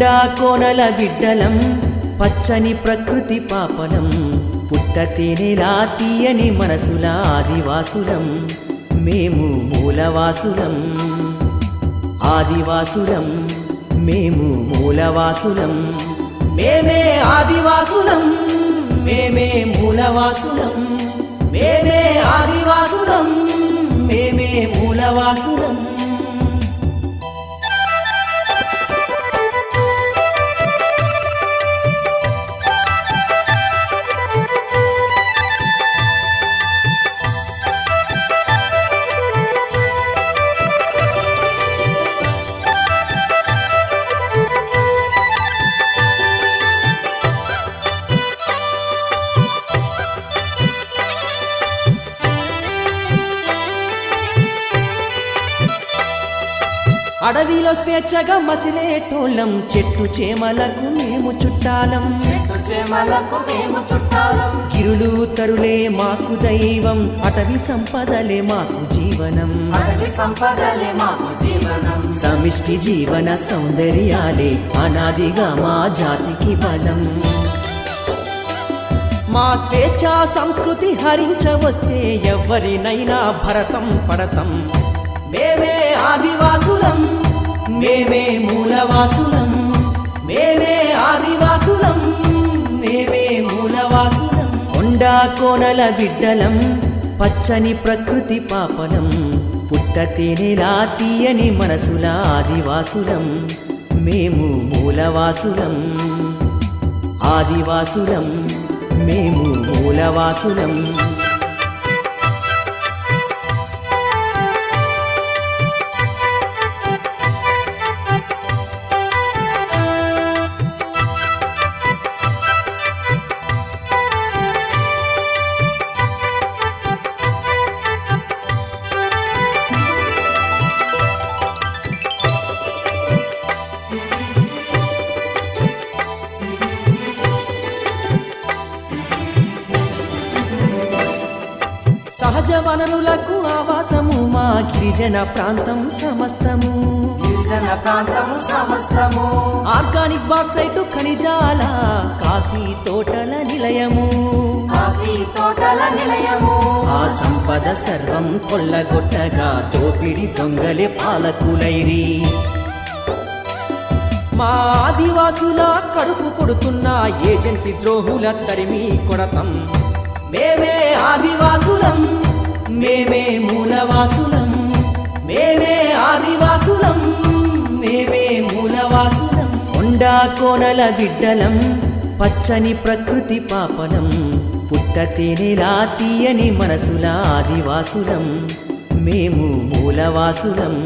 కొండా కోనల బిడ్డలం పచ్చని ప్రకృతి పాపలం పుట్టతేనెలా తీయని మనసుల ఆదివాసులం మేము మూలవాసులం ఆదివాసులం మేము మూలవాసులం మేమే ఆదివాసులం మేమే మూలవాసులం మేమే ఆదివాసులం మేమే మూలవాసులం అడవిలో స్వేచ్ఛగా మసిలేటోళ్ళం చెట్టు చేమలకు మేము చుట్టాలం కిరులు తరులే మాకు దైవం అటవీ సంపదలే మాకు జీవనం సమిష్టి జీవన సౌందర్యాలే అనాదిగా మా జాతికి బలం మా స్వేచ్ఛ సంస్కృతి హరించవస్తే ఎవరినైనా భరతం పడతం మేమే ఆదివాసులం మేమే మూలవాసులం మేమే ఆదివాసులం మేమే మూలవాసులం కొండా కోనల బిడ్డలం పచ్చని ప్రకృతి పాపలం పుట్టతేనెలా తీయని మనసుల ఆదివాసులం మేము మూలవాసులం ఆదివాసులం మేము మూలవాసులం సహజ వనరులకు ఆవాసము మా గిరిజన ప్రాంతం సమస్తము ఆర్గానిక్ బాక్సైట్ ఖనిజాల కాఫీ తోటల నిలయము ఆ సంపద సర్వం కొల్లగొట్టగా దోపిడి దొంగలే పాలకులైరి మా ఆదివాసుల కడుపు కొడుతున్న ఏజెన్సీ ద్రోహుల తరిమి కొడతం మేమే ఆదివాసులం మేమే మూలవాసులం మేమే ఆదివాసులం మేమే మూలవాసులం కొండా కోనల బిడ్డలం పచ్చని ప్రకృతి పాపలం పుట్టతేనెలా తీయని మనసుల ఆదివాసులం మేము మూలవాసులం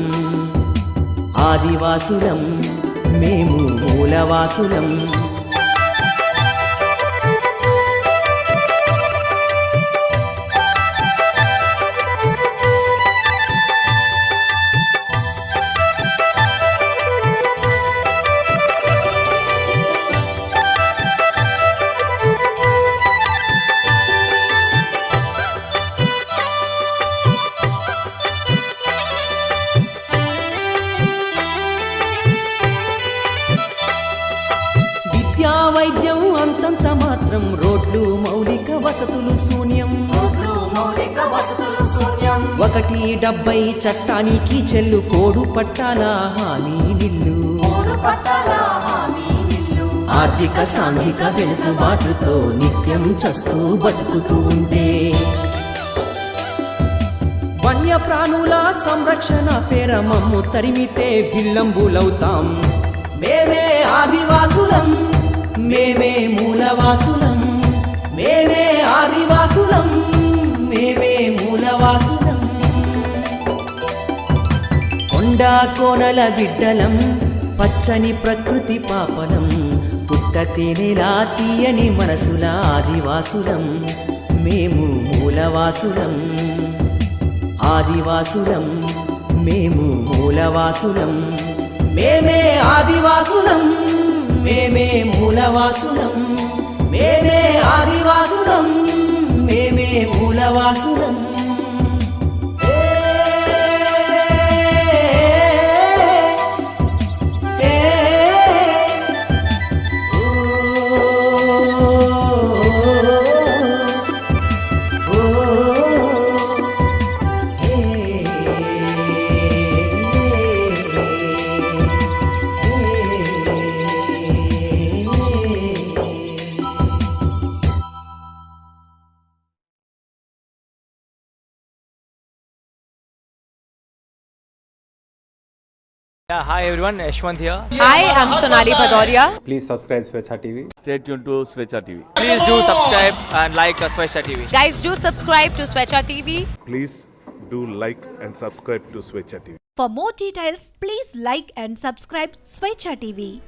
ఆదివాసులం మేము మూలవాసులం వైద్యం అంతంత మాత్రం రోడ్లు మౌలిక వసతులు శూన్యం 170 చట్టానికి చెల్లు కోడు పట్టాల హామీ నిల్లు ఆర్థిక సాంఘిక వెనుకబాటుతో నిత్యం చస్తూ బతుకుతూ ఉంటే వన్య ప్రాణుల సంరక్షణ పేర మమ్ము తరిమితే విల్లంబులవుతాం మేమే ఆదివాసులం మేమే మూలవాసులం మేమే ఆదివాసులం మేమే మూలవాసులం కొండా కోనల బిడ్డలం పచ్చని ప్రకృతి పాపలం పుట్టతేనెలా తీయని మనసుల ఆదివాసులం మేము మూలవాసులం ఆదివాసులం మేము మూలవాసులం మేమే ఆదివాసులం మేమే మూలవాసులం మేమే ఆదివాసులం మేమే మూలవాసులం Yeah, hi everyone, Yashwant here. Hi, I'm Sonali Bhadoria. Please subscribe Swechha TV. Stay tuned to Swechha TV. Please do subscribe and like Swechha TV. Guys, do subscribe to Swechha TV. Please do like and subscribe to Swechha TV. For more details, please like and subscribe Swechha TV.